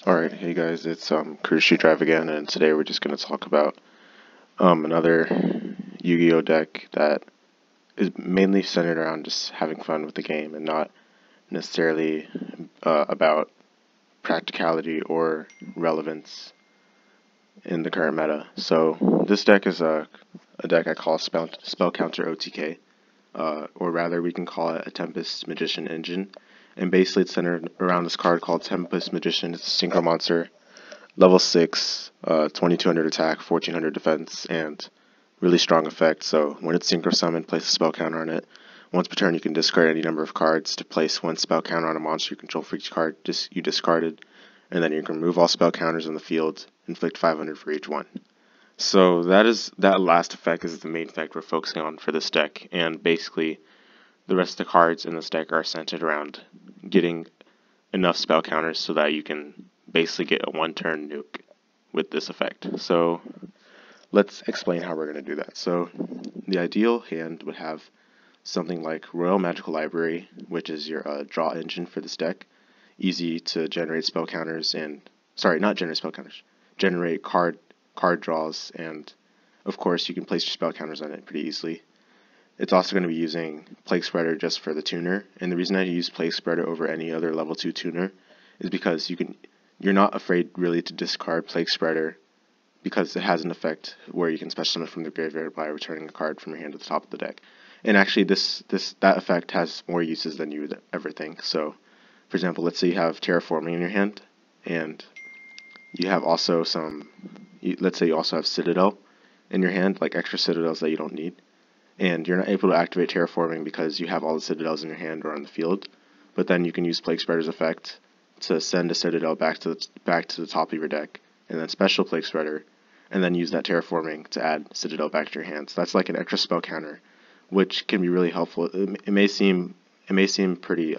Alright, hey guys, it's Cruise Shoot Drive again, and today we're just going to talk about another Yu-Gi-Oh deck that is mainly centered around just having fun with the game and not necessarily about practicality or relevance in the current meta. So this deck is a deck I call Spell Counter OTK, or rather we can call it a Tempest Magician Engine. And basically it's centered around this card called Tempest Magician. It's a synchro monster, level 6, 2200 attack, 1400 defense, and really strong effect. So when it's synchro summoned, place a spell counter on it. Once per turn, you can discard any number of cards to place one spell counter on a monster you control for each card you discarded, and then you can remove all spell counters in the field, inflict 500 for each one. So that last effect is the main effect we're focusing on for this deck, and basically the rest of the cards in this deck are centered around getting enough spell counters so that you can basically get a one-turn nuke with this effect. So let's explain how we're going to do that. So the ideal hand would have something like Royal Magical Library, which is your draw engine for this deck. Easy to generate spell counters and, sorry, not generate spell counters, generate card draws, and of course you can place your spell counters on it pretty easily. It's also going to be using Plague Spreader just for the tuner, and the reason I use Plague Spreader over any other level 2 tuner is because you're not afraid really to discard Plague Spreader because it has an effect where you can special summon from the graveyard by returning a card from your hand to the top of the deck. And actually that effect has more uses than you would ever think. So, for example, let's say you have Terraforming in your hand, and you have also let's say you also have Citadel in your hand, like extra Citadels that you don't need. And you're not able to activate Terraforming because you have all the Citadels in your hand or on the field, but then you can use Plague Spreader's effect to send a Citadel back to the top of your deck, and then special Plague Spreader, and then use that Terraforming to add Citadel back to your hand. So that's like an extra spell counter, which can be really helpful. It may seem pretty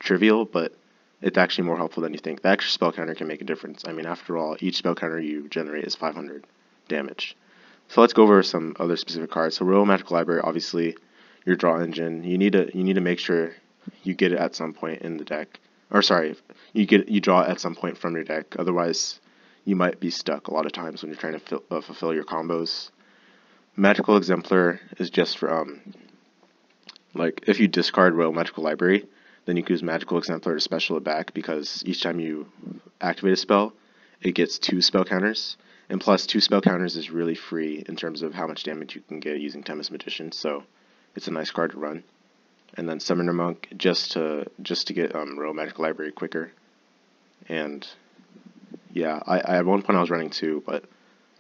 trivial, but it's actually more helpful than you think. The extra spell counter can make a difference. I mean, after all, each spell counter you generate is 500 damage. So let's go over some other specific cards. So Royal Magical Library, obviously, your draw engine. You need to make sure you get it at some point in the deck, or sorry, you draw it at some point from your deck. Otherwise, you might be stuck a lot of times when you're trying to fulfill your combos. Magical Exemplar is just for like if you discard Royal Magical Library, then you can use Magical Exemplar to special it back, because each time you activate a spell, it gets 2 spell counters. And plus, 2 spell counters is really free in terms of how much damage you can get using Tempest Magician, so it's a nice card to run. And then Summoner Monk just to get Royal Magical Library quicker. And yeah, at one point I was running 2, but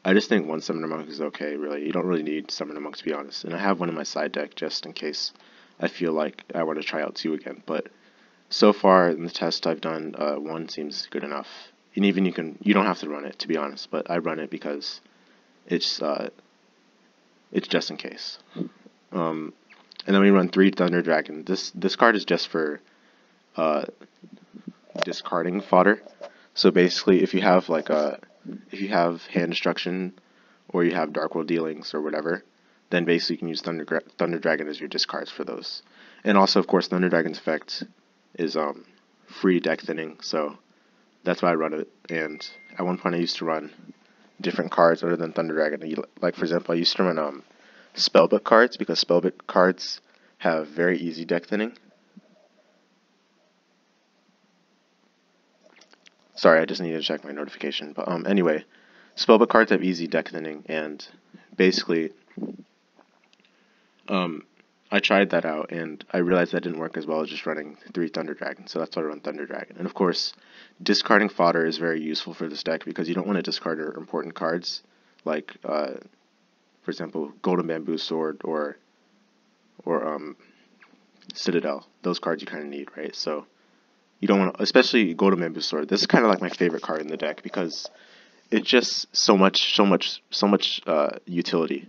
I just think 1 Summoner Monk is okay, really. You don't really need Summoner Monk, to be honest. And I have one in my side deck just in case I feel like I want to try out 2 again. But so far in the test I've done, 1 seems good enough. And even you don't have to run it, to be honest, but I run it because it's just in case. And then we run 3 Thunder Dragon. This card is just for discarding fodder. So basically, if you have hand destruction, or you have Dark World Dealings or whatever, then basically you can use Thunder Dragon as your discards for those. And also, of course, Thunder Dragon's effect is free deck thinning, so that's why I run it. And at one point I used to run different cards other than Thunder Dragon. Like, for example, I used to run Spellbook cards, because Spellbook cards have very easy deck thinning. Sorry, I just needed to check my notification. But anyway, Spellbook cards have easy deck thinning, and basically I tried that out, and I realized that didn't work as well as just running 3 Thunder Dragon, so that's why I run Thunder Dragon. And of course, discarding fodder is very useful for this deck, because you don't want to discard your important cards, like, for example, Golden Bamboo Sword or Citadel. Those cards you kind of need, right? So you don't want to, especially Golden Bamboo Sword. This is kind of like my favorite card in the deck, because it's just so much utility.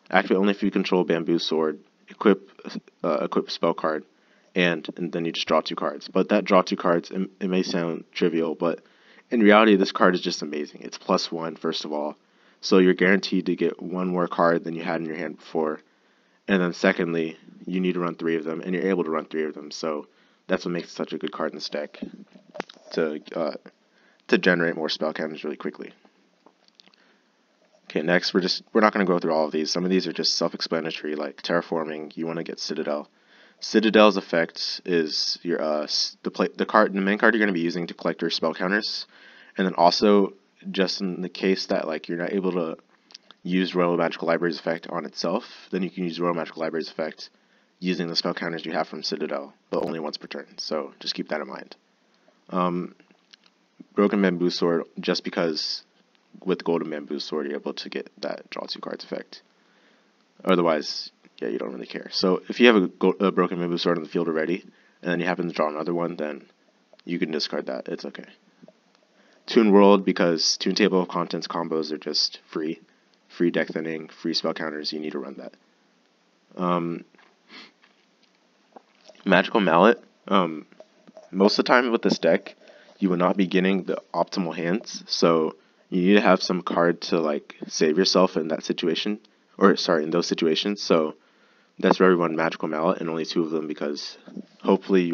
Activate only if you control Bamboo Sword. Equip spell card, and then you just draw 2 cards. But that draw 2 cards, it may sound trivial, but in reality this card is just amazing. It's +1, first of all, so you're guaranteed to get 1 more card than you had in your hand before. And then secondly, you need to run 3 of them, and you're able to run 3 of them, so that's what makes it such a good card in this deck to to generate more spell counters really quickly. Okay, next we're not going to go through all of these. Some of these are just self-explanatory, like terraforming. You want to get Citadel. Citadel's effect is your the main card you're going to be using to collect your spell counters, and then also just in the case that like you're not able to use Royal Magical Library's effect on itself, then you can use Royal Magical Library's effect using the spell counters you have from Citadel, but only once per turn. So just keep that in mind. Broken Bamboo Sword, just because with Golden Bamboo Sword you're able to get that draw 2 cards effect. Otherwise, yeah, you don't really care. So if you have a Broken Bamboo Sword on the field already, and then you happen to draw another one, then you can discard that. It's okay. Toon World, because Toon Table of Contents combos are just free. Free deck thinning, free spell counters, you need to run that. Magical Mallet, most of the time with this deck, you will not be getting the optimal hands, so you need to have some card to like save yourself in that situation, in those situations. So that's why we run Magical Mallet and only 2 of them, because hopefully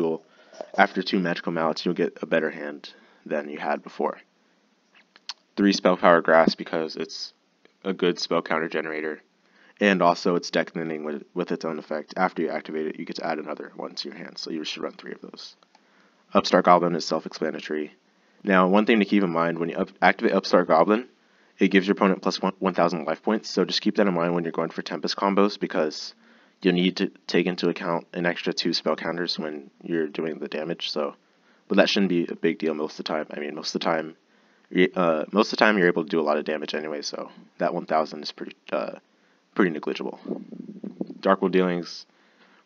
after 2 Magical Mallets, you'll get a better hand than you had before. 3 Spell Power Grasp, because it's a good spell counter generator, and also it's deck thinning with its own effect. After you activate it, you get to add another one to your hand, so you should run 3 of those. Upstart Goblin is self-explanatory. Now, one thing to keep in mind, when you activate Upstart Goblin, it gives your opponent plus 1,000 life points, so just keep that in mind when you're going for Tempest combos, because you'll need to take into account an extra 2 spell counters when you're doing the damage. So, but that shouldn't be a big deal most of the time. I mean, most of the time you're able to do a lot of damage anyway, so that 1,000 is pretty negligible. Dark Will Dealings,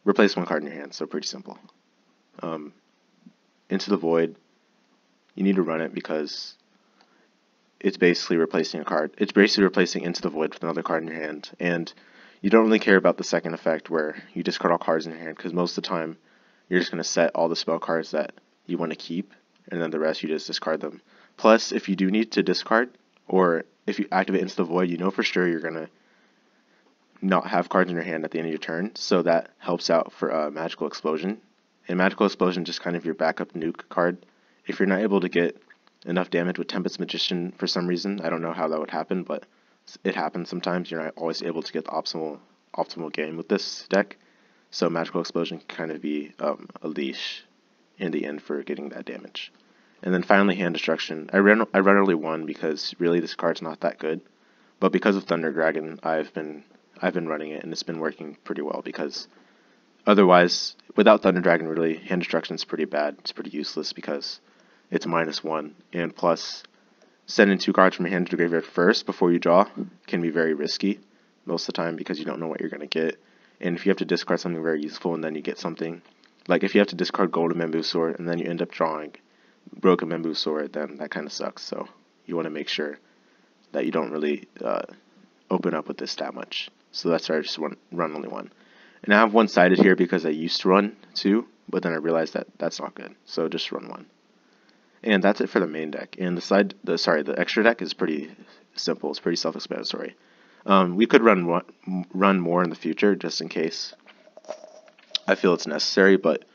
replace 1 card in your hand, so pretty simple. Into the Void, you need to run it because it's basically replacing a card. It's basically replacing Into the Void with another card in your hand, and you don't really care about the second effect where you discard all cards in your hand, because most of the time you're just going to set all the spell cards that you want to keep, and then the rest you just discard them. Plus, if you do need to discard, or if you activate Into the Void, you know for sure you're going to not have cards in your hand at the end of your turn, so that helps out for Magical Explosion. And Magical Explosion is just kind of your backup nuke card. If you're not able to get enough damage with Tempest Magician for some reason, I don't know how that would happen, but it happens sometimes. You're not always able to get the optimal game with this deck, so Magical Explosion can kind of be a leash in the end for getting that damage. And then finally, Hand Destruction. I run only 1 because really this card's not that good, but because of Thunder Dragon, I've been running it, and it's been working pretty well, because otherwise, without Thunder Dragon, really, Hand Destruction is pretty bad. It's pretty useless because it's -1, and plus, sending 2 cards from your hand to the graveyard first before you draw can be very risky most of the time, because you don't know what you're going to get. And if you have to discard something very useful and then you get something, like if you have to discard Golden Bamboo Sword and then you end up drawing Broken Bamboo Sword, then that kind of sucks. So you want to make sure that you don't really open up with this that much. So that's why I just run only 1. And I have 1-sided here because I used to run 2, but then I realized that that's not good. So just run 1. And that's it for the main deck. And the extra deck is pretty simple. It's pretty self-explanatory. We could run more in the future just in case I feel it's necessary, but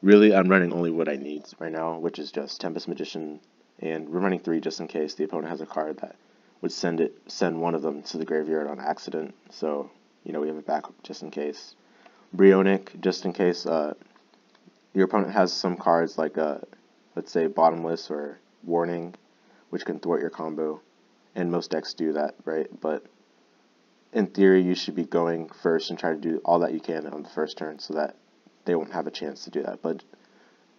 really I'm running only what I need right now, which is just Tempest Magician, and we're running 3 just in case the opponent has a card that would send one of them to the graveyard on accident. So we have a backup just in case. Brionic, just in case your opponent has some cards like let's say Bottomless or Warning, which can thwart your combo, and most decks do that, right? But in theory, you should be going first and try to do all that you can on the first turn so that they won't have a chance to do that. But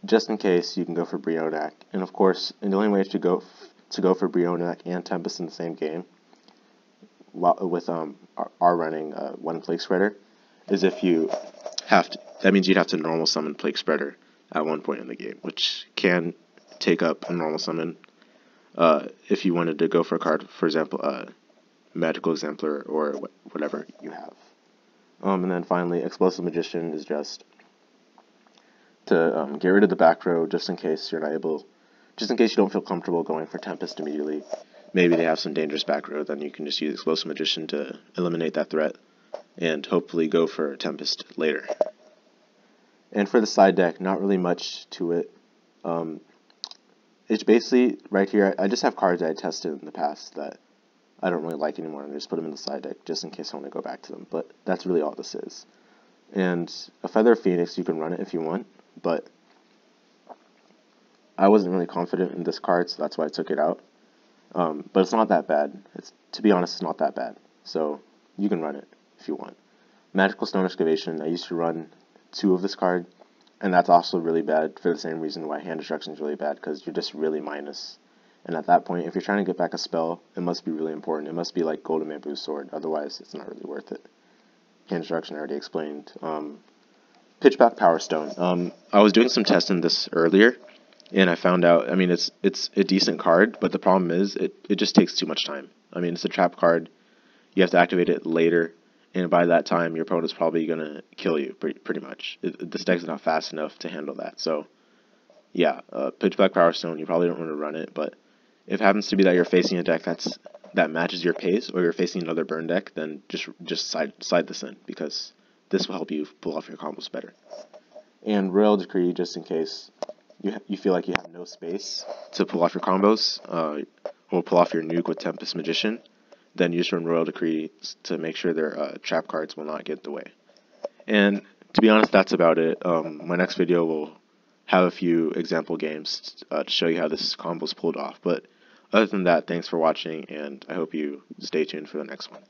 just in case, you can go for Brionic. And of course, the only way to go for Brionic and Tempest in the same game, with our running 1 Plague Spreader, is if you have to. That means you'd have to normal summon Plague Spreader at one point in the game, which can take up a normal summon if you wanted to go for a card, for example, Magical Exemplar or whatever you have. And then finally, Explosive Magician is just to get rid of the back row, just in case you don't feel comfortable going for Tempest immediately. Maybe they have some dangerous back row, then you can just use Explosive Magician to eliminate that threat, and hopefully go for Tempest later. And for the side deck, not really much to it. it's basically right here. I just have cards that I tested in the past that I don't really like anymore, and I just put them in the side deck just in case I want to go back to them. But that's really all this is. And a Feather of Phoenix, you can run it if you want, but I wasn't really confident in this card, so that's why I took it out. But it's not that bad. To be honest, it's not that bad. So you can run it if you want. Magical Stone Excavation, I used to run 2 of this card, and that's also really bad for the same reason why Hand Destruction is really bad, because you're just really minus. And at that point, if you're trying to get back a spell, it must be really important. It must be like Golden Bamboo Sword, otherwise it's not really worth it. Hand Destruction I already explained. Pitchback Power Stone. I was doing some testing this earlier, and I found out, I mean, it's a decent card, but the problem is it just takes too much time. I mean, it's a trap card. You have to activate it later, and by that time, your opponent's probably going to kill you, pretty much. This deck's not fast enough to handle that. So, yeah, Pitchback Power Stone, you probably don't want to run it, but if it happens to be that you're facing a deck that matches your pace, or you're facing another burn deck, then just slide this in, because this will help you pull off your combos better. And Royal Decree, just in case you feel like you have no space to pull off your combos, or pull off your nuke with Tempest Magician, then you just run Royal Decree to make sure their trap cards will not get in the way. And to be honest, that's about it. My next video will have a few example games to show you how this combo is pulled off. But other than that, thanks for watching, and I hope you stay tuned for the next one.